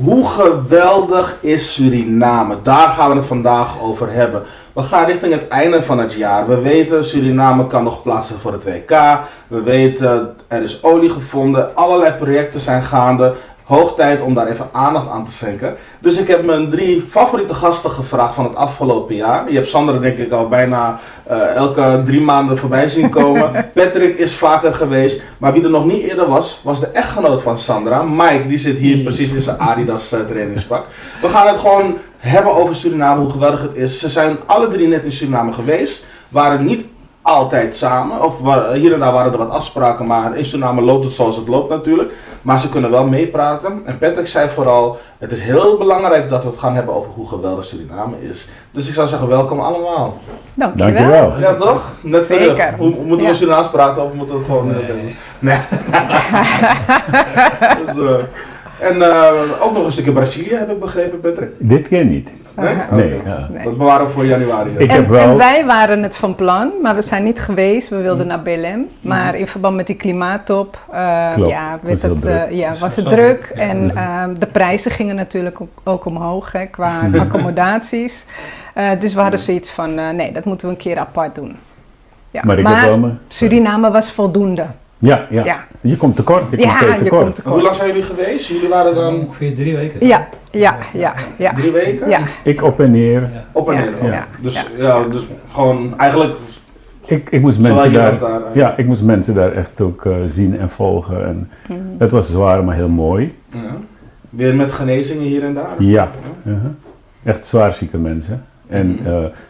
Hoe geweldig is Suriname? Daar gaan we het vandaag over hebben. We gaan richting het einde van het jaar. We weten, Suriname kan nog plaatsen voor het WK. We weten, er is olie gevonden. Allerlei projecten zijn gaande. Hoog tijd om daar even aandacht aan te schenken. Dus ik heb mijn 3 favoriete gasten gevraagd van het afgelopen jaar. Je hebt Sandra denk ik al bijna elke 3 maanden voorbij zien komen. Patrick is vaker geweest. Maar wie er nog niet eerder was, was de echtgenoot van Sandra. Mike, die zit hier precies in zijn Adidas trainingspak. We gaan het gewoon hebben over Suriname, hoe geweldig het is. Ze zijn alle 3 net in Suriname geweest. Waren niet altijd samen, of hier en daar waren er wat afspraken, maar in Suriname loopt het zoals het loopt natuurlijk. Maar ze kunnen wel meepraten. En Patrick zei vooral, het is heel belangrijk dat we het gaan hebben over hoe geweldig Suriname is. Dus ik zou zeggen, welkom allemaal. Dankjewel. Ja toch? Net Zeker. terug. Moeten we Surinaams praten of moeten we het gewoon doen? Nee. Dus, en ook nog een stukje Brazilië heb ik begrepen, Patrick. Dit keer niet. Nee? Nee. Nee. Dat bewaren we voor januari. En wij waren het van plan, maar we zijn niet geweest. We wilden naar Belém. Maar in verband met die klimaattop was het druk. En de prijzen gingen natuurlijk ook omhoog qua accommodaties. Dus we hadden zoiets van, nee, dat moeten we een keer apart doen. Ja. Maar Suriname was voldoende. Ja. Je komt tekort. Je komt tekort. Hoe lang zijn jullie geweest? Jullie waren dan ongeveer 3 weken. Ja. 3 weken? Ja. Ik op en neer. Ja. Op en neer. Ja. Dus gewoon eigenlijk. Ik moest mensen daar. Ik moest mensen daar echt ook zien en volgen. En het was zwaar, maar heel mooi. Ja. Weer met genezingen hier en daar? Ja. Echt zwaar zieke mensen. En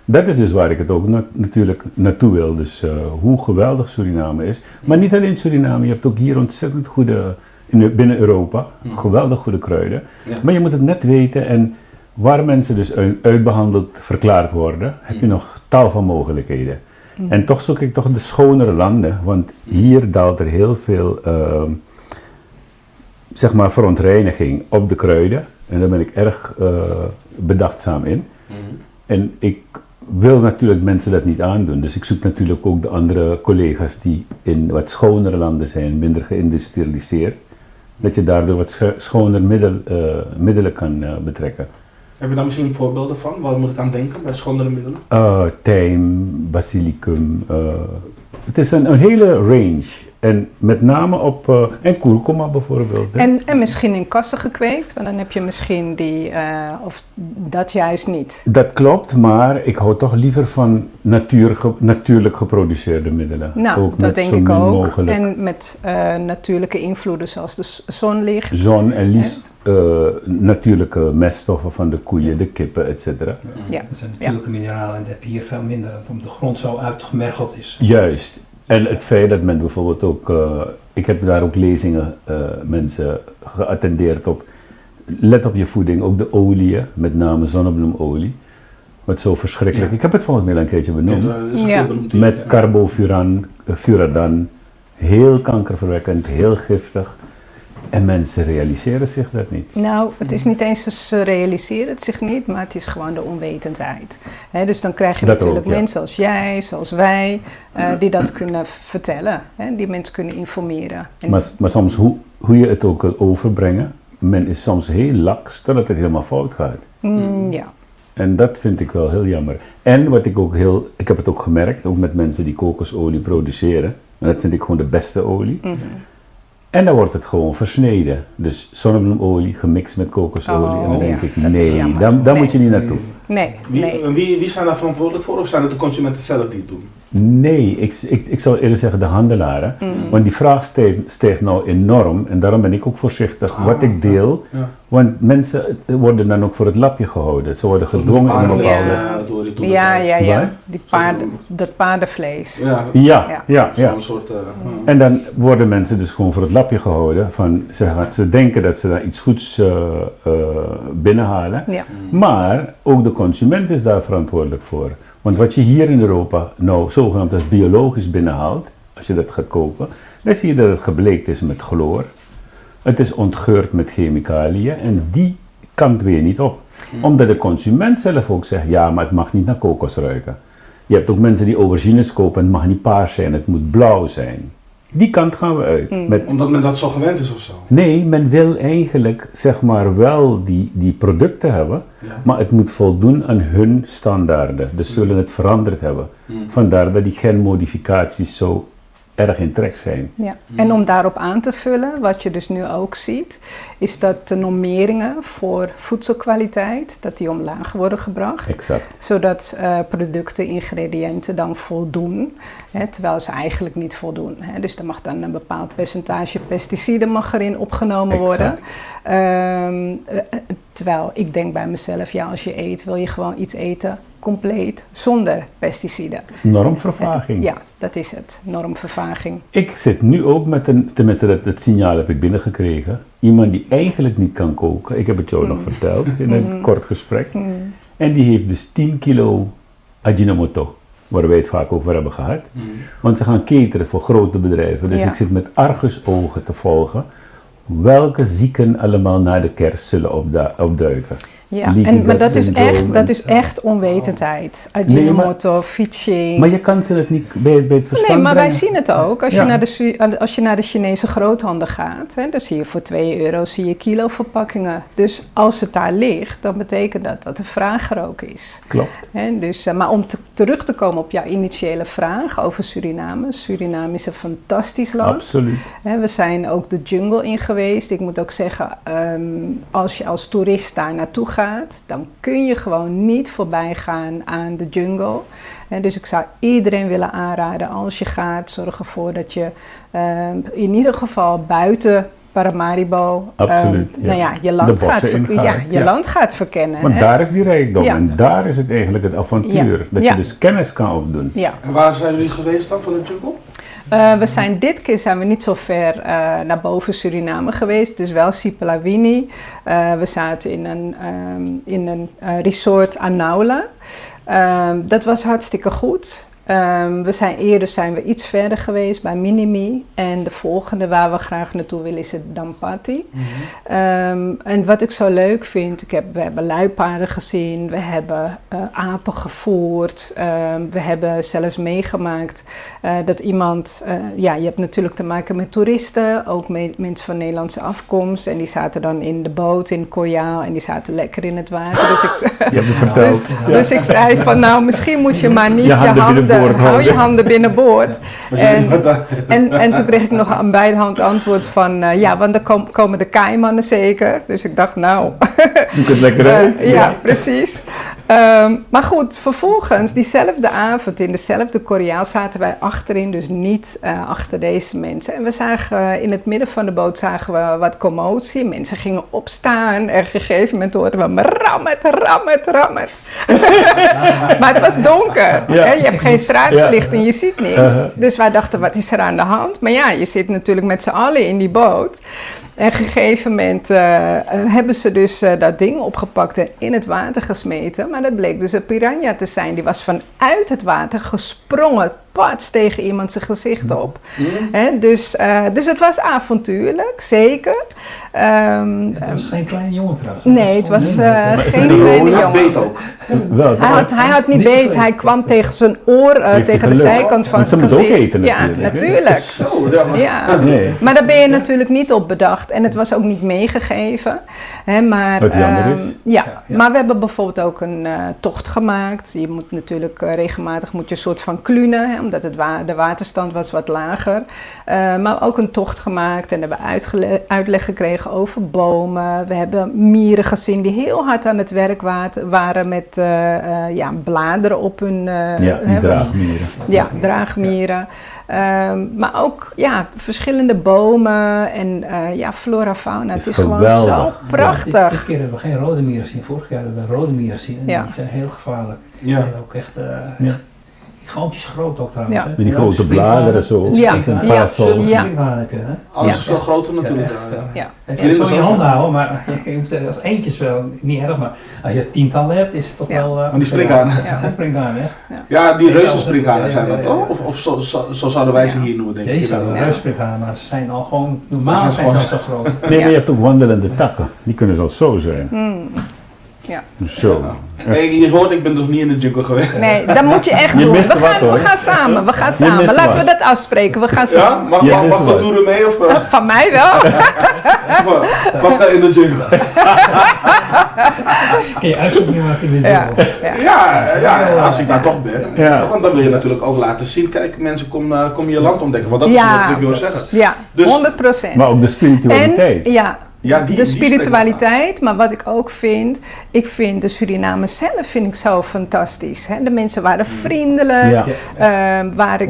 dat is dus waar ik het ook natuurlijk naartoe wil. Dus hoe geweldig Suriname is. Maar niet alleen Suriname, je hebt ook hier ontzettend goede, binnen Europa, geweldig goede kruiden. Ja. Maar je moet het net weten en waar mensen dus uitbehandeld verklaard worden, heb je nog tal van mogelijkheden. En toch zoek ik toch de schonere landen, want hier daalt er heel veel verontreiniging op de kruiden. En daar ben ik erg bedachtzaam in. En ik wil natuurlijk mensen dat niet aandoen, dus ik zoek natuurlijk ook de andere collega's die in wat schonere landen zijn, minder geïndustrialiseerd, dat je daardoor wat schoner middelen kan betrekken. Heb je daar misschien voorbeelden van? Waar moet ik aan denken bij schonere middelen? Tijm, basilicum, het is een hele range. En met name op, en kurkuma bijvoorbeeld. En misschien in kassen gekweekt, want dan heb je misschien die, of dat juist niet. Dat klopt, maar ik hou toch liever van natuurlijk geproduceerde middelen. Nou, ook dat denk ik ook. Mogelijk. En met natuurlijke invloeden zoals de zonlicht. Zon en liefst natuurlijke meststoffen van de koeien, de kippen, etc. Ja. Dat zijn natuurlijke mineralen en dat heb je hier veel minder, omdat de grond zo uitgemergeld is. Juist. En het feit dat men bijvoorbeeld ook, ik heb daar ook lezingen mensen geattendeerd op, let op je voeding, ook de oliën, met name zonnebloemolie, wat zo verschrikkelijk, ik heb het volgens mij al een keertje benoemd, met carbofuradan, heel kankerverwekkend, heel giftig. En mensen realiseren zich dat niet. Nou, het is niet eens ze realiseren het zich niet, maar het is gewoon de onwetendheid. Dus dan krijg je dat natuurlijk ook, mensen zoals jij, zoals wij, die dat kunnen vertellen, die mensen kunnen informeren. Maar soms, hoe je het ook wil overbrengen, men is soms heel laks totdat het helemaal fout gaat. Ja. En dat vind ik wel heel jammer. En wat ik heb het ook gemerkt, ook met mensen die kokosolie produceren, en dat vind ik gewoon de beste olie. En dan wordt het gewoon versneden. Dus zonnebloemolie gemixt met kokosolie. En dan denk ik, nee, daar moet je niet naartoe. Nee. Wie zijn daar verantwoordelijk voor? Of zijn het de consumenten zelf die het doen? Nee, ik zou eerder zeggen de handelaren. Want die vraag stijgt nou enorm. En daarom ben ik ook voorzichtig wat ik deel. Ja. Want mensen worden dan ook voor het lapje gehouden. Ze worden gedwongen in een bepaalde... Ja. Dat paardenvlees. Ja. Zo'n soort... En dan worden mensen dus gewoon voor het lapje gehouden. Van, ze denken dat ze daar iets goeds binnenhalen. Ja. Maar ook de consument is daar verantwoordelijk voor. Want wat je hier in Europa nou zogenaamd als biologisch binnenhaalt, als je dat gaat kopen, dan zie je dat het gebleekt is met chloor. Het is ontgeurd met chemicaliën en die kant weer niet op. Omdat de consument zelf ook zegt, ja, maar het mag niet naar kokos ruiken. Je hebt ook mensen die aubergines kopen en het mag niet paars zijn, het moet blauw zijn. Die kant gaan we uit. Omdat men dat zo gewend is of zo? Nee, men wil eigenlijk zeg maar wel die producten hebben, maar het moet voldoen aan hun standaarden. Dus zullen het veranderd hebben. Vandaar dat die genmodificaties zo erg in trek zijn. Ja. En om daarop aan te vullen, wat je dus nu ook ziet, is dat de normeringen voor voedselkwaliteit, dat die omlaag worden gebracht. Exact. Zodat producten, ingrediënten dan voldoen, terwijl ze eigenlijk niet voldoen. Dus er mag dan een bepaald percentage pesticiden mag erin opgenomen worden. Terwijl ik denk bij mezelf, ja, als je eet, wil je gewoon iets eten compleet zonder pesticiden. Dat is normvervaging. Ja, dat is het, normvervaging. Ik zit nu ook met tenminste dat signaal heb ik binnengekregen. Iemand die eigenlijk niet kan koken. Ik heb het jou nog verteld in een kort gesprek. En die heeft dus 10 kilo Ajinomoto, waar wij het vaak over hebben gehad. Want ze gaan cateren voor grote bedrijven. Dus ik zit met argusogen te volgen welke zieken allemaal na de kerst zullen opduiken. Ja, maar dat is echt onwetendheid. Ajinomoto, Fiching. Maar je kan ze het niet bij het verstand Nee, maar brengen. wij zien het ook. Als je naar de Chinese groothandel gaat, dan zie je voor €2 zie je kilo verpakkingen. Dus als het daar ligt, dan betekent dat dat de vraag er ook is. Klopt. Maar om terug te komen op jouw initiële vraag over Suriname. Suriname is een fantastisch land. Absoluut. We zijn ook de jungle in geweest. Ik moet ook zeggen, als je als toerist daar naartoe gaat, dan kun je gewoon niet voorbij gaan aan de jungle. Dus ik zou iedereen willen aanraden, als je gaat, zorg ervoor dat je in ieder geval buiten Paramaribo je land gaat verkennen. Want daar is die rijkdom en daar is het eigenlijk het avontuur. Dat je dus kennis kan opdoen. Ja. En waar zijn jullie geweest dan van de jungle? Dit keer zijn we niet zo ver naar boven Suriname geweest, dus wel Sipalawini. We zaten in een resort aan Naula. Dat was hartstikke goed. Eerder zijn we iets verder geweest bij Minimi. En de volgende waar we graag naartoe willen is het Dampati. En wat ik zo leuk vind, we hebben luipaarden gezien, we hebben apen gevoerd. We hebben zelfs meegemaakt dat iemand, je hebt natuurlijk te maken met toeristen, ook mensen van Nederlandse afkomst. En die zaten dan in de boot in Koyaal en die zaten lekker in het water. Dus ik zei van, nou misschien moet je maar niet je handen... Hou je handen binnenboord. En toen kreeg ik nog een bijhand antwoord van, want dan komen de kaimannen zeker. Dus ik dacht, nou... Zoek het lekker uit. Ja, precies. Maar goed, vervolgens, diezelfde avond in dezelfde Koreaal zaten wij achterin, dus niet achter deze mensen. En we zagen in het midden van de boot zagen we wat commotie. Mensen gingen opstaan en op een gegeven moment hoorden we rammet. Maar het was donker. Je hebt geen straatverlichting, je ziet niks. Dus wij dachten, wat is er aan de hand? Maar ja, je zit natuurlijk met z'n allen in die boot. En op een gegeven moment hebben ze dus dat ding opgepakt en in het water gesmeten. Maar dat bleek dus een piranha te zijn. Die was vanuit het water gesprongen, pats tegen iemand zijn gezicht op. Dus het was avontuurlijk, zeker. Het was geen kleine jongen trouwens. Nee, het was geen kleine jongen. Beet ook. Hij had niet beet, hij kwam tegen zijn oor, tegen de zijkant van zijn gezicht. Ze moeten ook eten natuurlijk. Ja, natuurlijk. Zo, maar daar ben je natuurlijk niet op bedacht. En het was ook niet meegegeven. Maar, wat jammer is. Maar we hebben bijvoorbeeld ook een tocht gemaakt. Je moet natuurlijk regelmatig een soort van klunen, omdat de waterstand was wat lager. Maar ook een tocht gemaakt en hebben uitleg gekregen over bomen. We hebben mieren gezien die heel hard aan het werk waren met bladeren op hun... draagmieren. Draagmieren. Maar ook verschillende bomen en flora, fauna. Het is geweldig. Gewoon zo prachtig. Dit keer hebben we geen rode mieren gezien. Vorig jaar hebben we rode mieren gezien en die zijn heel gevaarlijk. Ja. En ook echt gigantisch groot ook trouwens. Ja. Hè? Met die grote bladeren zo. Ja. Als een Ja. parasol. Ja. Heb je, hè? Alles Ja. is veel groter natuurlijk. Ja. Je moet zo in je handen houden, maar je moet als eentjes wel niet erg, maar als je tientallen hebt is het toch wel... Van die springhanen. Ja. Springhanen, hè? Ja, die reuzenspringhanen zijn dat Ja. toch? Of zo zouden wij ze hier noemen, denk ik. Deze zijn reusspringhanen, maar ze zijn al gewoon... Normaal Maar ze zijn zijn ze al zo groot. Nee, maar je hebt ook wandelende takken. Die kunnen zelfs zo zijn. Ja. Dus zo. Hey, je hoort, ik ben dus niet in de jungle geweest. Nee, dat moet je echt Je doen. mist We wat, gaan, hoor. we gaan samen, we gaan Je samen. mist Laten we wat. dat afspreken, we gaan Ja? samen. Mag Je mag mist we wat. toeren mee of Van mij wel. wat ga in de jungle? Kun je uitzoeken maken in de Ja. jungle. Ja. Ja, als ik daar toch ben. Ja. Want dan wil je natuurlijk ook laten zien, kijk mensen, kom je land ontdekken. Want dat is Ja. wat ik wil zeggen. Ja, Dus- 100%. Maar ook de spiritualiteit. En ja, Ja, die de spreekt me spiritualiteit, maar wat ik ook vind, ik vind de Surinamers zelf vind ik zo fantastisch. Hè? De mensen waren vriendelijk, Ja.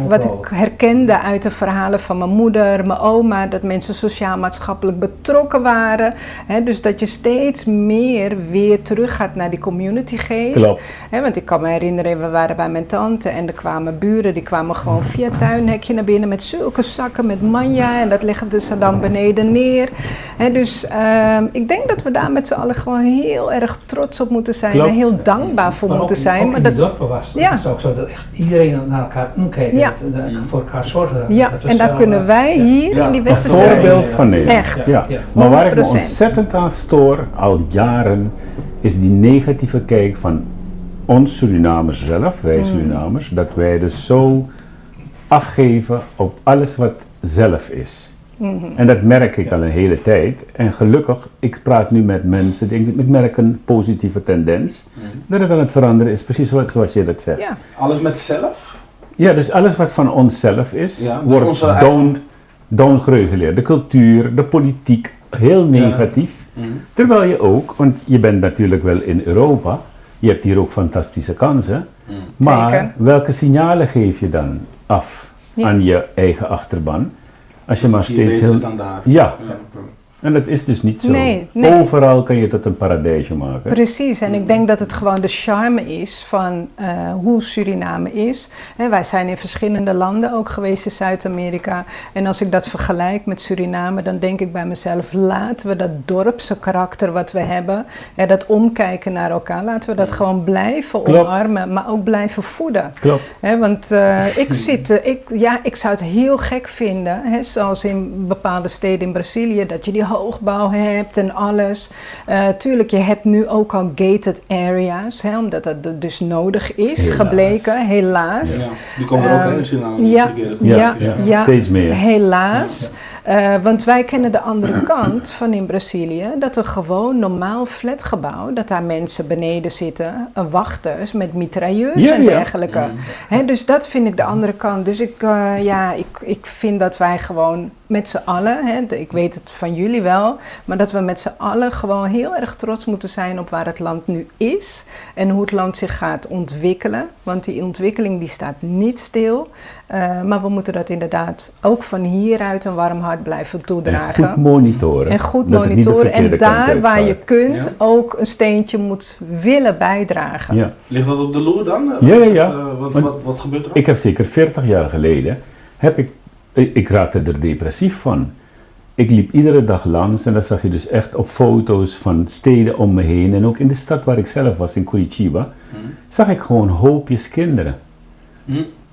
wat ik herkende uit de verhalen van mijn moeder, mijn oma, dat mensen sociaal-maatschappelijk betrokken waren. Hè? Dus dat je steeds meer weer terug gaat naar die communitygeest. Klopt. Hè, want ik kan me herinneren, we waren bij mijn tante en er kwamen buren, die kwamen gewoon via het tuinhekje naar binnen met zulke zakken met manja en dat legden ze dan beneden neer. Hè, dus ik denk dat we daar met z'n allen gewoon heel erg trots op moeten zijn. Klopt. En heel dankbaar voor Maar moeten ook, zijn. ook Maar in dat, die dorpen was Ja. het ook zo dat echt iedereen naar elkaar omkeek. Ja. Voor elkaar zorgen. ja, Dat was en daar wel, kunnen wij ja. hier Ja. in die Een westerse... voorbeeld van Nederland. Echt. Ja. Ja. Maar waar ik me 100%. ontzettend aan stoor, al jaren, is die negatieve kijk van ons Surinamers zelf, wij Surinamers, dat wij dus zo afgeven op alles wat zelf is. En dat merk ik al een hele tijd. En gelukkig, ik praat nu met mensen, ik merk een positieve tendens, dat het aan het veranderen is, precies zoals je dat zegt. Ja, Alles met zelf? Ja, dus alles wat van onszelf is, Ja, dus wordt onze eigen- downgereguleerd. De cultuur, de politiek, heel negatief. Terwijl je ook, want je bent natuurlijk wel in Europa, je hebt hier ook fantastische kansen, maar Zeker. welke signalen geef je dan af Ja. aan je eigen achterban? Als je maar Hier steeds beter heel... is dan daar. Ja, Ja. en dat is dus niet zo. Nee, nee. Overal kan je tot een paradijsje maken. precies. En ik denk dat het gewoon de charme is van hoe Suriname is. Hè, wij zijn in verschillende landen ook geweest in Zuid-Amerika. En als ik dat vergelijk met Suriname, dan denk ik bij mezelf, laten we dat dorpse karakter wat we hebben, hè, dat omkijken naar elkaar, laten we dat gewoon blijven Klopt. omarmen, maar ook blijven voeden. Klopt. Hè, want ik zou het heel gek vinden, hè, zoals in bepaalde steden in Brazilië, dat je die hoogbouw hebt en alles. Tuurlijk, je hebt nu ook al gated areas, hè, omdat dat dus nodig is, Helaas. gebleken, helaas. Ja, die komen er ook in Suriname. Ja, Ja, ja, steeds meer. helaas. Want wij kennen de andere kant van in Brazilië, dat een gewoon normaal flatgebouw, dat daar mensen beneden zitten, wachters met mitrailleurs Ja, en ja. dergelijke. Hè, dus dat vind ik de andere kant. Dus ik vind dat wij gewoon met z'n allen, hè, ik weet het van jullie wel, maar dat we met z'n allen gewoon heel erg trots moeten zijn op waar het land nu is en hoe het land zich gaat ontwikkelen. Want die ontwikkeling die staat niet stil, maar we moeten dat inderdaad ook van hieruit een warm hart blijven toedragen. En goed monitoren. En goed dat het niet de monitoren en verkeerde kant daar waar je uitgaat. kunt Ja. ook een steentje moet willen bijdragen. Ja. Ligt dat op de loer dan? Ja, Is ja. het, wat gebeurt er? Ik heb zeker 40 jaar geleden, ik raakte er depressief van. Ik liep iedere dag langs en dan zag je dus echt op foto's van steden om me heen. En ook in de stad waar ik zelf was, in Curitiba, zag ik gewoon hoopjes kinderen.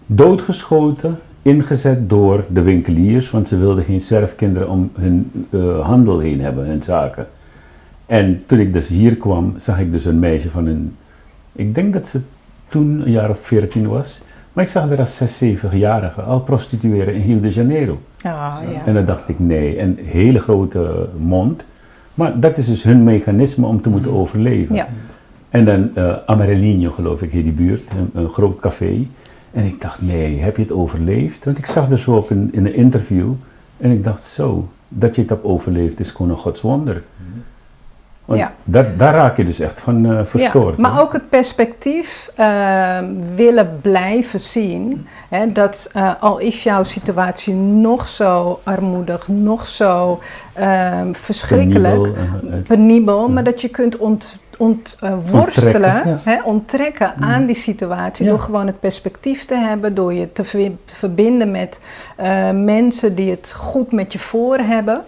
Doodgeschoten, ingezet door de winkeliers, want ze wilden geen zwerfkinderen om hun handel heen hebben, hun zaken. En toen ik dus hier kwam, zag ik dus een meisje van ik denk dat ze toen een jaar of 14 was, maar ik zag haar als 6-7-jarige al prostitueren in Rio de Janeiro. Ja. En dan dacht ik nee, een hele grote mond, maar dat is dus hun mechanisme om te moeten overleven. Ja. En dan Amarelinho, geloof ik, in die buurt, een groot café. En ik dacht, nee, heb je het overleefd? Want ik zag dus ook in een interview en ik dacht zo, dat je het hebt overleefd is gewoon een godswonder. Want Ja. daar raak je dus echt van verstoord. Ja, maar hè? ook het perspectief willen blijven zien. Hè, dat al is jouw situatie nog zo armoedig, nog zo verschrikkelijk, Penibel, penibel, maar dat je kunt worstelen, onttrekken aan die situatie. Door gewoon het perspectief te hebben, door je te verbinden met mensen die het goed met je voor hebben.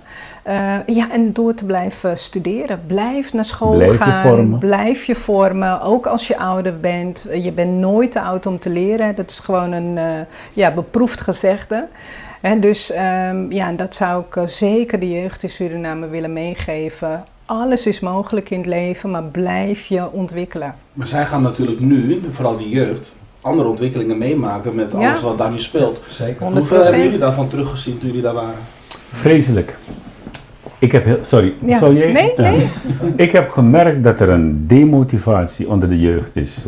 En door te blijven studeren. Blijf naar school gaan, blijf je vormen, ook als je ouder bent. Je bent nooit te oud om te leren. Dat is gewoon een beproefd gezegde. Dus dat zou ik zeker de jeugd in Suriname willen meegeven. Alles is mogelijk in het leven, maar blijf je ontwikkelen. Maar zij gaan natuurlijk nu, vooral die jeugd, andere ontwikkelingen meemaken met alles wat daar nu speelt. Zeker. 100%. Hoeveel hebben jullie daarvan teruggezien toen jullie daar waren? Vreselijk. Ik heb sorry, zou jij? Nee. Ik heb gemerkt dat er een demotivatie onder de jeugd is,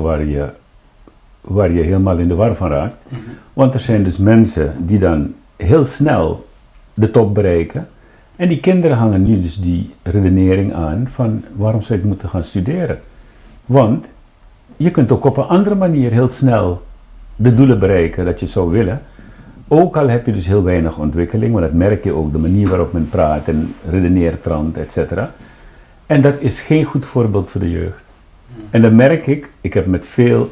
waar je helemaal in de war van raakt. Mm-hmm. Want er zijn dus mensen die dan heel snel de top bereiken. En die kinderen hangen nu dus die redenering aan van waarom zou ik moeten gaan studeren? Want je kunt ook op een andere manier heel snel de doelen bereiken dat je zou willen. Ook al heb je dus heel weinig ontwikkeling, want dat merk je ook, de manier waarop men praat en redeneert, etc. En dat is geen goed voorbeeld voor de jeugd. En dan merk ik heb met veel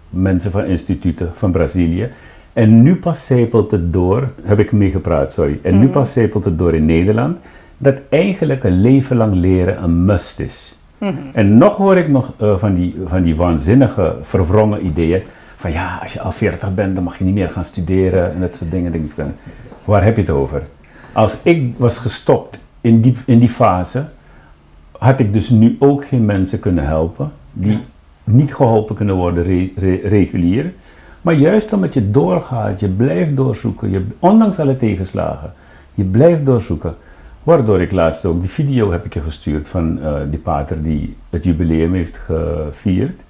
mensen van instituten van Brazilië, en nu pas zijpelt het door, heb ik meegepraat, en nu pas zijpelt het door in Nederland, dat eigenlijk een leven lang leren een must is. Mm-hmm. En nog hoor ik nog van die waanzinnige, verwrongen ideeën, van ja, als je al 40 bent, dan mag je niet meer gaan studeren en dat soort dingen. Denk ik van, waar heb je het over? Als ik was gestopt in die fase, had ik dus nu ook geen mensen kunnen helpen, die niet geholpen kunnen worden regulier. Maar juist omdat je doorgaat, je blijft doorzoeken, ondanks alle tegenslagen, je blijft doorzoeken. Waardoor ik laatst ook die video heb ik je gestuurd van die pater die het jubileum heeft gevierd.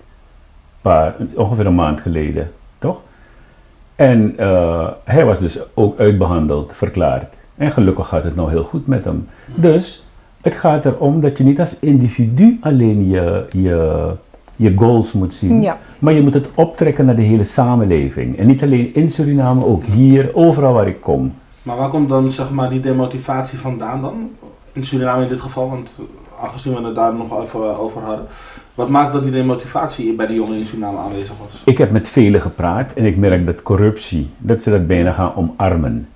Ongeveer een maand geleden, toch? En hij was dus ook uitbehandeld, verklaard. En gelukkig gaat het nou heel goed met hem. Dus het gaat erom dat je niet als individu alleen je goals moet zien. Ja. Maar je moet het optrekken naar de hele samenleving. En niet alleen in Suriname, ook hier, overal waar ik kom. Maar waar komt dan zeg maar die demotivatie vandaan dan? In Suriname in dit geval, want aangezien we het daar nog even over hadden. Wat maakt dat die demotivatie bij de jongeren in Suriname aanwezig was? Ik heb met velen gepraat en ik merk dat corruptie, dat ze dat bijna gaan omarmen.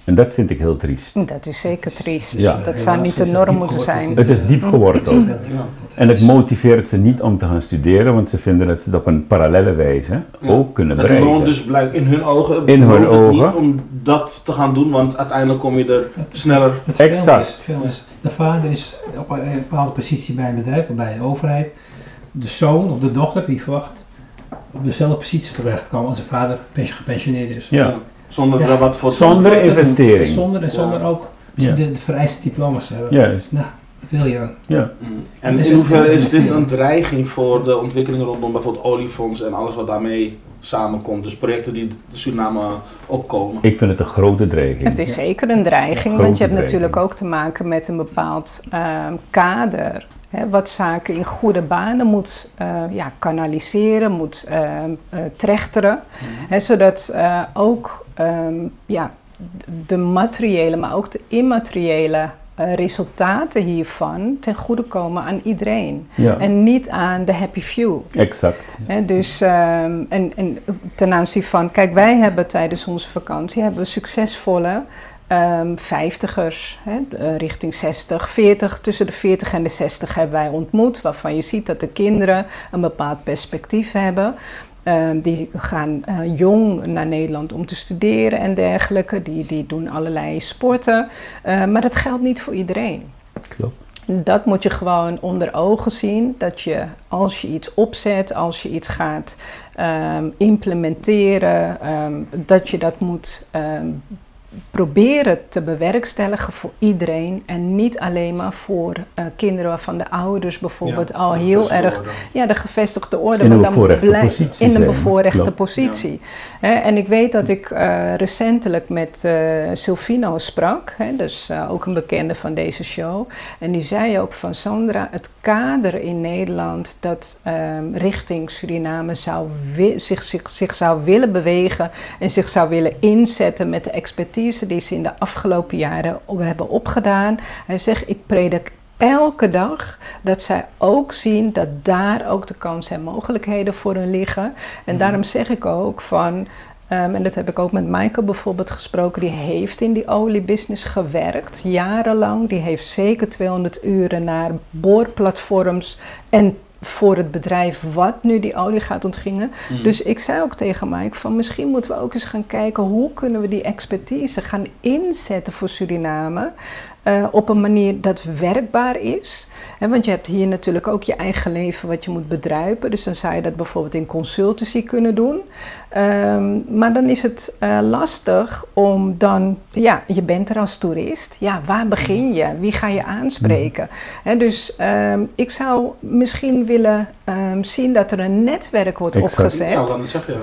En dat vind ik heel triest. Dat is zeker triest. Ja. Dat zou niet de norm moeten zijn. Het is diep geworteld. En het motiveert ze niet om te gaan studeren, want ze vinden dat ze het op een parallelle wijze ook kunnen bereiken. Het loont dus blijkt in hun ogen, niet om dat te gaan doen, want uiteindelijk kom je er sneller. Exact. De vader is op een bepaalde positie bij een bedrijf of bij een overheid. De zoon of de dochter die verwacht op dezelfde positie terecht komen als zijn vader gepensioneerd is. Ja. Zonder investering. Zonder ook de vereiste diploma's te hebben. Juist. Nou, wat wil je dan? Ja. En in hoeverre is dit een dreiging voor de ontwikkeling rondom bijvoorbeeld oliefonds en alles wat daarmee samenkomt? Dus projecten die de Suriname opkomen. Ik vind het een grote dreiging. Het is zeker een dreiging, want je hebt natuurlijk ook te maken met een bepaald kader. Wat zaken in goede banen moet kanaliseren, moet trechteren. Zodat ook de materiële, maar ook de immateriële resultaten hiervan ten goede komen aan iedereen. Ja. En niet aan de happy few. Exact. Dus en ten aanzien van, kijk, wij hebben tijdens onze vakantie succesvolle 50ers, richting 60, 40, tussen de 40 en de 60 hebben wij ontmoet, waarvan je ziet dat de kinderen een bepaald perspectief hebben. Die gaan jong naar Nederland om te studeren en dergelijke, die doen allerlei sporten, maar dat geldt niet voor iedereen. Klopt. Dat moet je gewoon onder ogen zien, dat je als je iets opzet, als je iets gaat implementeren, dat je dat moet proberen te bewerkstelligen voor iedereen en niet alleen maar voor kinderen waarvan de ouders bijvoorbeeld al heel erg de gevestigde orde in een bevoorrechte positie. En ik weet dat ik recentelijk met Silvino sprak, dus ook een bekende van deze show, en die zei ook van Sandra, het kader in Nederland dat richting Suriname zich zou willen bewegen en zich zou willen inzetten met de expertise die ze in de afgelopen jaren hebben opgedaan. Hij zegt, ik predik elke dag dat zij ook zien dat daar ook de kansen en mogelijkheden voor hun liggen. En daarom zeg ik ook van, en dat heb ik ook met Michael bijvoorbeeld gesproken, die heeft in die oliebusiness gewerkt, jarenlang. Die heeft zeker 200 uren naar boorplatforms en voor het bedrijf wat nu die olie gaat ontginnen. Dus ik zei ook tegen Mike van misschien moeten we ook eens gaan kijken hoe kunnen we die expertise gaan inzetten voor Suriname op een manier dat werkbaar is. Want je hebt hier natuurlijk ook je eigen leven wat je moet bedruipen. Dus dan zou je dat bijvoorbeeld in consultancy kunnen doen. Maar dan is het lastig om dan, je bent er als toerist. Ja, waar begin je? Wie ga je aanspreken? Dus ik zou misschien willen zien dat er een netwerk wordt opgezet. Ja, dan zeg je.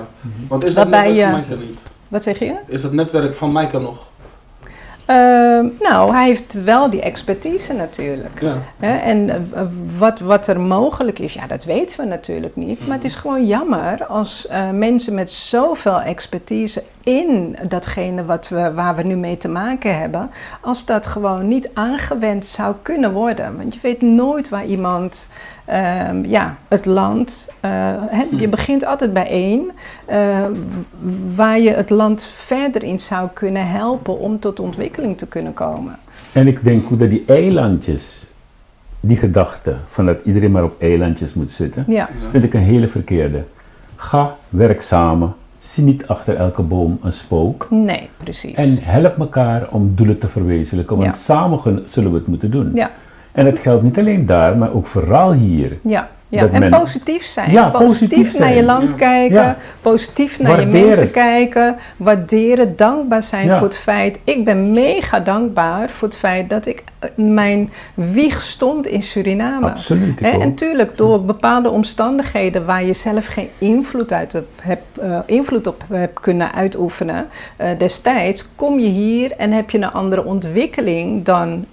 Want is dat netwerk van Michael niet? Wat zeg je? Is dat netwerk van Michael nog? Nou, hij heeft wel die expertise natuurlijk. Ja. En wat er mogelijk is, dat weten we natuurlijk niet. Maar het is gewoon jammer als mensen met zoveel expertise in datgene waar we nu mee te maken hebben, als dat gewoon niet aangewend zou kunnen worden. Want je weet nooit waar iemand, het land, je begint altijd bij één, waar je het land verder in zou kunnen helpen om tot ontwikkeling te kunnen komen. En ik denk hoe dat die eilandjes, die gedachte van dat iedereen maar op eilandjes moet zitten, vind ik een hele verkeerde. Ga, werk samen. Zie niet achter elke boom een spook. Nee, precies. En help elkaar om doelen te verwezenlijken, want samen zullen we het moeten doen. Ja. En het geldt niet alleen daar, maar ook vooral hier. Ja. En positief zijn. Ja, positief naar je land kijken, positief naar je mensen kijken, waarderen, dankbaar zijn voor het feit. Ik ben mega dankbaar voor het feit dat ik mijn wieg stond in Suriname. Absoluut. En natuurlijk door bepaalde omstandigheden waar je zelf geen invloed op hebt kunnen uitoefenen destijds, kom je hier en heb je een andere ontwikkeling dan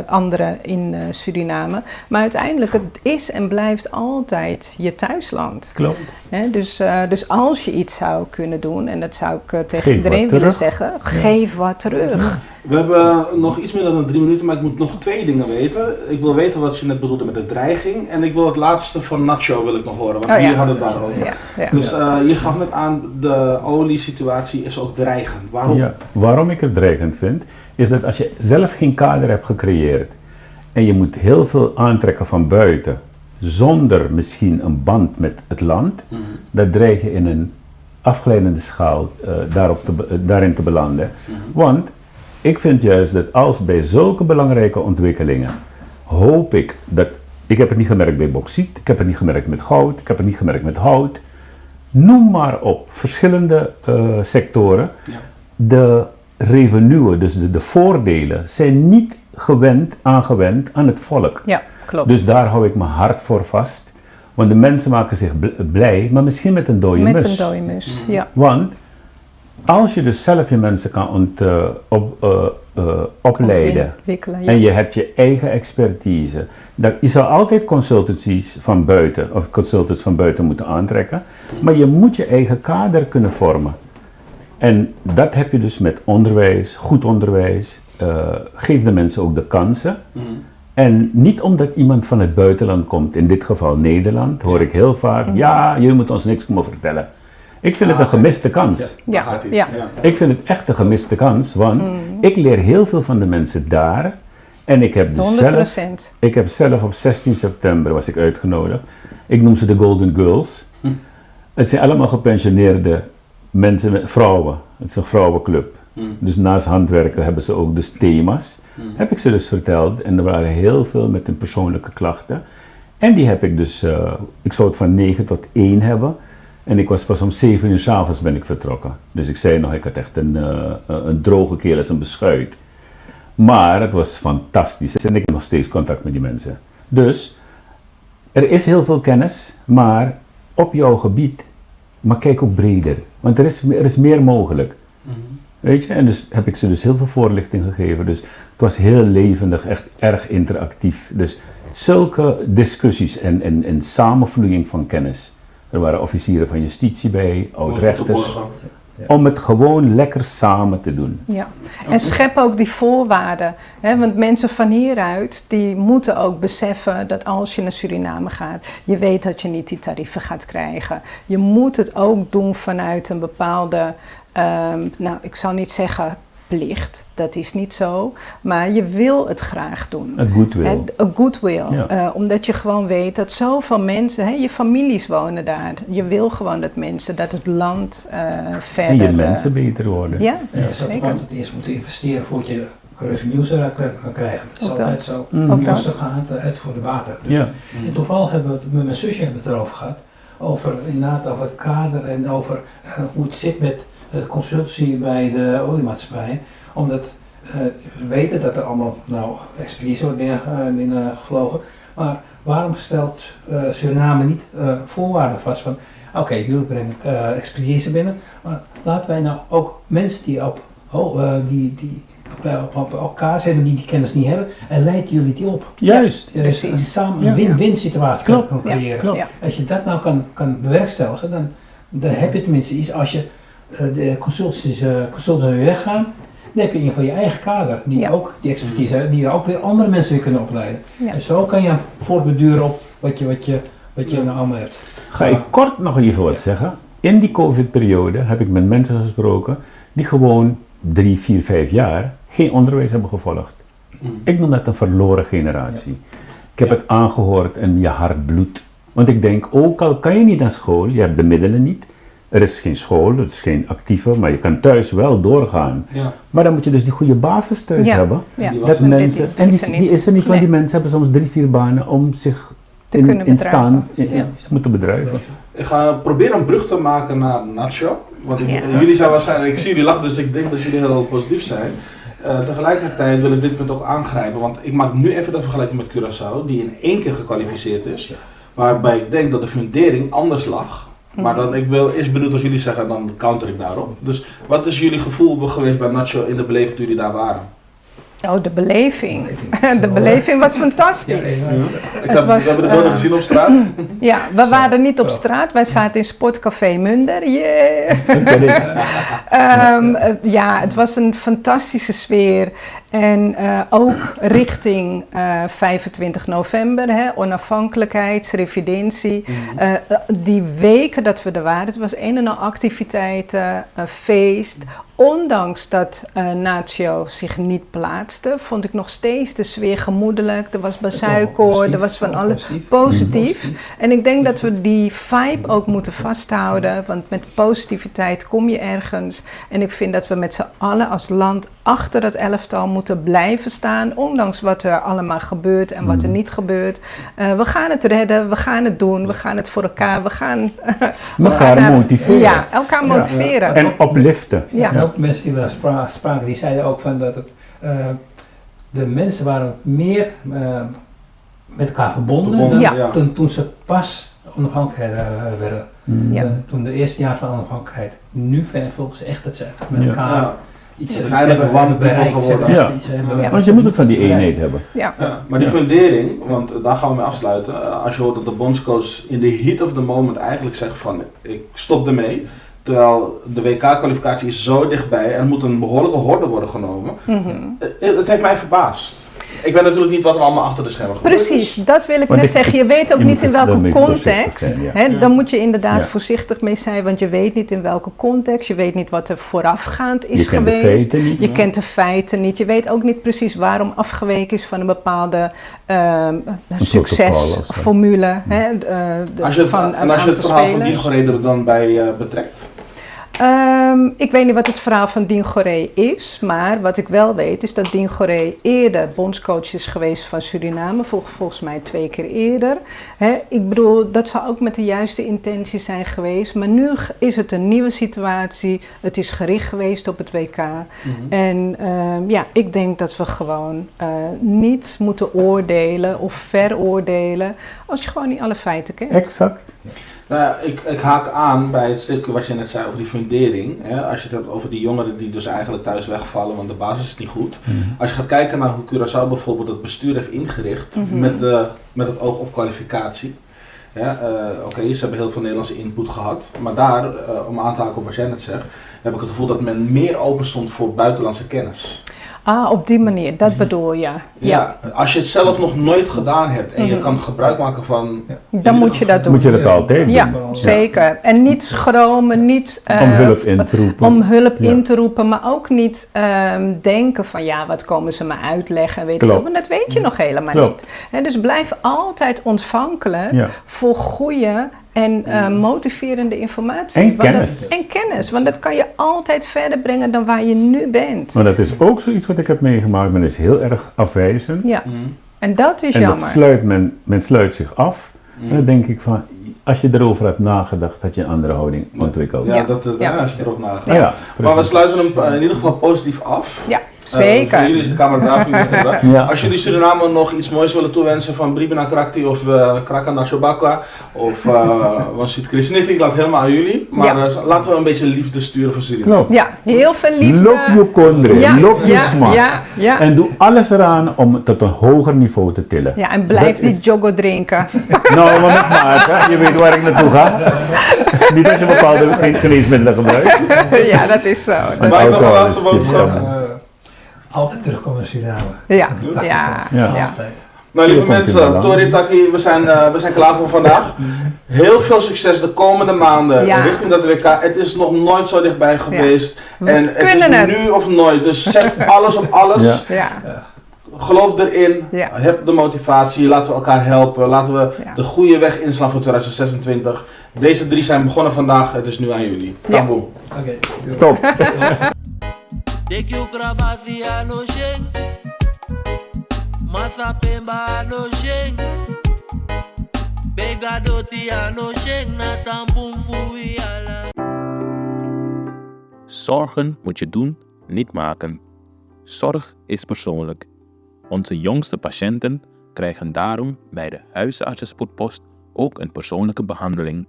anderen in Suriname. Maar uiteindelijk, het is en blijft altijd je thuisland. Klopt. Dus als je iets zou kunnen doen, en dat zou ik tegen iedereen willen zeggen, geef wat terug. We hebben nog iets meer dan 3 minuten, maar ik moet nog 2 dingen weten. Ik wil weten wat je net bedoelde met de dreiging. En ik wil het laatste van Nacho wil ik nog horen, want jullie hadden het daarover. Dus je gaf net aan, de oliesituatie is ook dreigend. Waarom? Ja, waarom ik het dreigend vind, is dat als je zelf geen kader hebt gecreëerd en je moet heel veel aantrekken van buiten, zonder misschien een band met het land, dan dreig je in een afgeleidende schaal daarin te belanden. Want ik vind juist dat als bij zulke belangrijke ontwikkelingen, hoop ik dat, ik heb het niet gemerkt bij bauxiet, ik heb het niet gemerkt met goud, ik heb het niet gemerkt met hout, noem maar op, verschillende sectoren, de revenue, dus de voordelen, zijn niet aangewend aan het volk. Ja, klopt. Dus daar hou ik mijn hart voor vast. Want de mensen maken zich blij, maar misschien met een dode mus. Met een dode mus, ja. Want als je dus zelf je mensen kan opleiden en je hebt je eigen expertise, je zou altijd consultants van buiten moeten aantrekken, maar je moet je eigen kader kunnen vormen. En dat heb je dus met onderwijs, goed onderwijs, geef de mensen ook de kansen. En niet omdat iemand van het buitenland komt, in dit geval Nederland, hoor ik heel vaak, jullie moeten ons niks komen vertellen. Ik vind het een gemiste kans. Ja. Ik vind het echt een gemiste kans, want ik leer heel veel van de mensen daar. En ik heb dus 100%. Zelf op 16 september was ik uitgenodigd. Ik noem ze de Golden Girls. Het zijn allemaal gepensioneerde mensen, vrouwen. Het is een vrouwenclub. Dus naast handwerken hebben ze ook dus thema's. Heb ik ze dus verteld en er waren heel veel met hun persoonlijke klachten. En die heb ik dus, ik zou het van 9 tot 1 hebben. En ik was pas om 7 uur 's avonds ben ik vertrokken. Dus ik zei nog, ik had echt een droge keel als een beschuit. Maar het was fantastisch en ik heb nog steeds contact met die mensen. Dus er is heel veel kennis, maar op jouw gebied, maar kijk ook breder. Want er is meer mogelijk. Weet je, en dus heb ik ze dus heel veel voorlichting gegeven. Dus het was heel levendig, echt erg interactief. Dus zulke discussies en samenvloeiing van kennis. Er waren officieren van justitie bij, oud-rechters. om het gewoon lekker samen te doen. Ja, en schep ook die voorwaarden. Hè? Want mensen van hieruit, die moeten ook beseffen dat als je naar Suriname gaat, je weet dat je niet die tarieven gaat krijgen. Je moet het ook doen vanuit een bepaalde, ik zal niet zeggen plicht, dat is niet zo, maar je wil het graag doen. Een goodwill. Een goodwill, ja. Omdat je gewoon weet dat zoveel mensen, je families wonen daar. Je wil gewoon dat mensen, dat het land verder... En je mensen beter worden. Ja, je zeker. altijd eerst moeten investeren voordat je revenues eruit kan krijgen. Dat is Ook altijd dat. zo. Ook Kosten gaan uit voor de water. Dus Ja. En toevallig hebben we het met mijn zusje het erover gehad. Over het kader en over hoe het zit met consultancy bij de oliemaatschappijen. Omdat we weten dat er allemaal expedities worden binnengevlogen. Maar waarom stelt Suriname niet voorwaarden vast van oké, jullie brengen expedities binnen. Maar laten wij nou ook mensen die op elkaar zijn, die kennis niet hebben, en leiden jullie die op. Juist. Er is samen een win-win situatie kan creëren. Klopt. Ja. Als je dat nou kan bewerkstelligen, dan heb je tenminste iets. Als je de consultants weer weggaan, dan heb je in ieder geval je eigen kader, die ook die expertise hebben, die ook weer andere mensen weer kunnen opleiden. Ja. En zo kan je voortbeduren op wat je nou allemaal hebt. Ga ik kort nog even wat zeggen. In die COVID-periode heb ik met mensen gesproken die gewoon 3, 4, 5 jaar geen onderwijs hebben gevolgd. Ik noem dat een verloren generatie. Ik heb het aangehoord en je hart bloedt. Want ik denk, ook al kan je niet naar school, je hebt de middelen niet. Er is geen school, er is geen actieve, maar je kan thuis wel doorgaan. Ja. Maar dan moet je dus die goede basis thuis hebben. Ja. Die Dat mensen, en die is er niet, want die mensen hebben soms 3, 4 banen om zich in staan moeten bedrijven. Ik ga proberen een brug te maken naar Nacho. Want jullie zijn waarschijnlijk, ik zie jullie lachen, dus ik denk dat jullie heel positief zijn. Tegelijkertijd wil ik dit punt ook aangrijpen, want ik maak nu even de vergelijking met Curaçao, die in 1 keer gekwalificeerd is. Waarbij ik denk dat de fundering anders lag. Maar dan, ik wil eerst benieuwd wat jullie zeggen en dan counter ik daarop. Dus wat is jullie gevoel geweest bij Nacho in de beleving toen jullie daar waren? Oh, de beleving. De beleving was fantastisch. We hebben de beelden gezien op straat. Ja, we waren niet op straat. Wij zaten in Sportcafé Munder. Yeah. Het was een fantastische sfeer. En ook richting 25 november, onafhankelijkheidsrevidentie. Die weken dat we er waren, het was een en al activiteiten, feest. Ondanks dat Nacho zich niet plaatste, vond ik nog steeds de sfeer gemoedelijk. Er was bazuinkoor, er was van alles positief. En ik denk dat we die vibe ook moeten vasthouden, want met positiviteit kom je ergens. En ik vind dat we met z'n allen als land achter dat elftal moeten blijven staan, ondanks wat er allemaal gebeurt en wat er niet gebeurt. We gaan het redden, we gaan het doen, we gaan het voor elkaar, we gaan elkaar motiveren. Ja, elkaar motiveren. En opliften. Ja. En ook mensen die we spraken, die zeiden ook van dat de mensen waren meer met elkaar verbonden toen ze pas onafhankelijk werden. Toen de eerste jaar van onafhankelijkheid. Nu voelen ze echt dat ze met elkaar iets hebben bereikt. Want je moet het van die eenheid hebben. Ja, maar die fundering, want daar gaan we mee afsluiten. Als je hoort dat de bondscoach in the heat of the moment eigenlijk zegt van ik stop ermee. Terwijl de WK-kwalificatie is zo dichtbij en er moet een behoorlijke horde worden genomen. Het heeft mij verbaasd. Ik weet natuurlijk niet wat er allemaal achter de schermen gebeurt. Precies, dat wil ik net zeggen. Je weet ook niet in welke context. Dan moet je inderdaad voorzichtig mee zijn, want je weet niet in welke context. Je weet niet wat er voorafgaand is geweest. Je kent de feiten niet. Je weet ook niet precies waarom afgeweken is van een bepaalde succesformule. Als je het verhaal van Dingoré er dan bij betrekt? Ik weet niet wat het verhaal van Dingoré is, maar wat ik wel weet is dat Dingoré eerder bondscoach is geweest van Suriname, volgens mij 2 keer eerder. Ik bedoel, dat zou ook met de juiste intentie zijn geweest, maar nu is het een nieuwe situatie, het is gericht geweest op het WK. En ik denk dat we gewoon niet moeten oordelen of veroordelen als je gewoon niet alle feiten kent. Exact. Nou, ik haak aan bij het stukje wat je net zei over die fundering. Als je het hebt over die jongeren die dus eigenlijk thuis wegvallen, want de basis is niet goed. Als je gaat kijken naar hoe Curaçao bijvoorbeeld het bestuur heeft ingericht met het oog op kwalificatie. Ja, Oké, ze hebben heel veel Nederlandse input gehad. Maar daar, om aan te haken op wat jij net zegt, heb ik het gevoel dat men meer open stond voor buitenlandse kennis. Op die manier, dat bedoel je. Ja, als je het zelf nog nooit gedaan hebt en je kan gebruik maken van... Dan moet je dat doen. Moet je dat altijd doen. Ja, zeker. En niet schromen, niet... om hulp in te roepen. Om hulp in te roepen, maar ook niet denken van wat komen ze me uitleggen, weet je wel. Want dat weet je nog helemaal niet. En dus blijf altijd ontvankelijk voor goede en motiverende informatie. En kennis. En kennis, want dat kan je altijd verder brengen dan waar je nu bent. Maar dat is ook zoiets wat ik heb meegemaakt. Men is heel erg afwijzend. Ja, en dat is en jammer. Dat sluit men sluit zich af. En dan denk ik van, als je erover hebt nagedacht, dat je een andere houding ontwikkelt. Als je erover nagedacht. Ja, maar we sluiten hem in ieder geval positief af. Ja, zeker. Voor jullie is de camera daar. Als jullie Suriname nog iets moois willen toewensen van Bribina Krakti of Krakana Chobakwa of Wansit Krisniti, ik laat het helemaal aan jullie. Maar laten we een beetje liefde sturen voor Suriname. Klopt. Ja, heel veel liefde. Loop je kondre, loop je smaak. Ja. En doe alles eraan om het tot een hoger niveau te tillen. Ja, en blijf niet jogo drinken. Nou, maar met mate, je weet waar ik naartoe ga. Niet als je bepaalde geneesmiddelen gebruikt. Ja, dat is zo. Maar ik nog een laatste boodschap. Altijd terugkomen in Suriname. Ja. Altijd. Nou, lieve mensen, Tori Taki, we zijn klaar voor vandaag. Heel veel succes de komende maanden richting dat WK. Het is nog nooit zo dichtbij geweest. En het is nu of nooit. Dus zet alles op alles. Geloof erin. Heb de motivatie. Laten we elkaar helpen. Laten we de goede weg inslaan voor 2026. Deze 3 zijn begonnen vandaag. Het is nu aan jullie. Taboe. Oké. Top. Zorgen moet je doen, niet maken. Zorg is persoonlijk. Onze jongste patiënten krijgen daarom bij de huisartsenspoedpost ook een persoonlijke behandeling.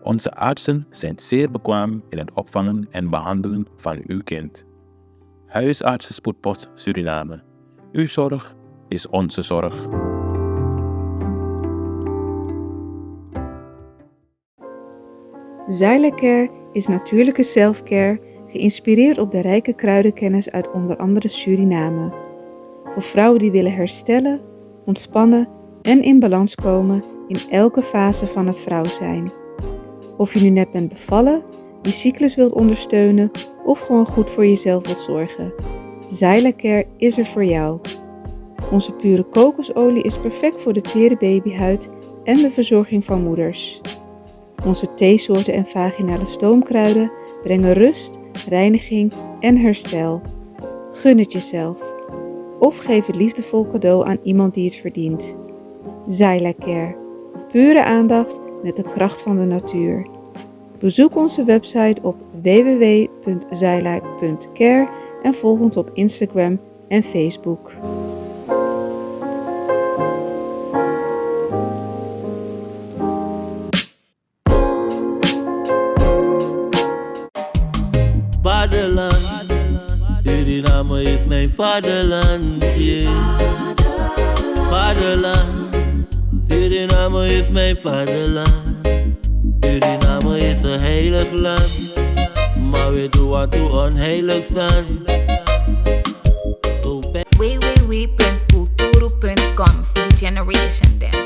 Onze artsen zijn zeer bekwaam in het opvangen en behandelen van uw kind. Huisartsenspoedpost Suriname. Uw zorg is onze zorg. Xyla-Care is natuurlijke self-care, geïnspireerd op de rijke kruidenkennis uit onder andere Suriname. Voor vrouwen die willen herstellen, ontspannen en in balans komen in elke fase van het vrouw zijn. Of je nu net bent bevallen, je cyclus wilt ondersteunen of gewoon goed voor jezelf wilt zorgen. Xyla-Care is er voor jou. Onze pure kokosolie is perfect voor de tere babyhuid en de verzorging van moeders. Onze theesoorten en vaginale stoomkruiden brengen rust, reiniging en herstel. Gun het jezelf. Of geef het liefdevol cadeau aan iemand die het verdient. Xyla-Care. Pure aandacht met de kracht van de natuur. Bezoek onze website op www.xyla.care en volg ons op Instagram en Facebook. Vaderland, Suriname is mijn vaderland, yeah. Vaderland, Suriname is mijn vaderland. Suriname is een heilig land, maar we doen wat toe onheilig staan. www.kulturu.com for the generation them.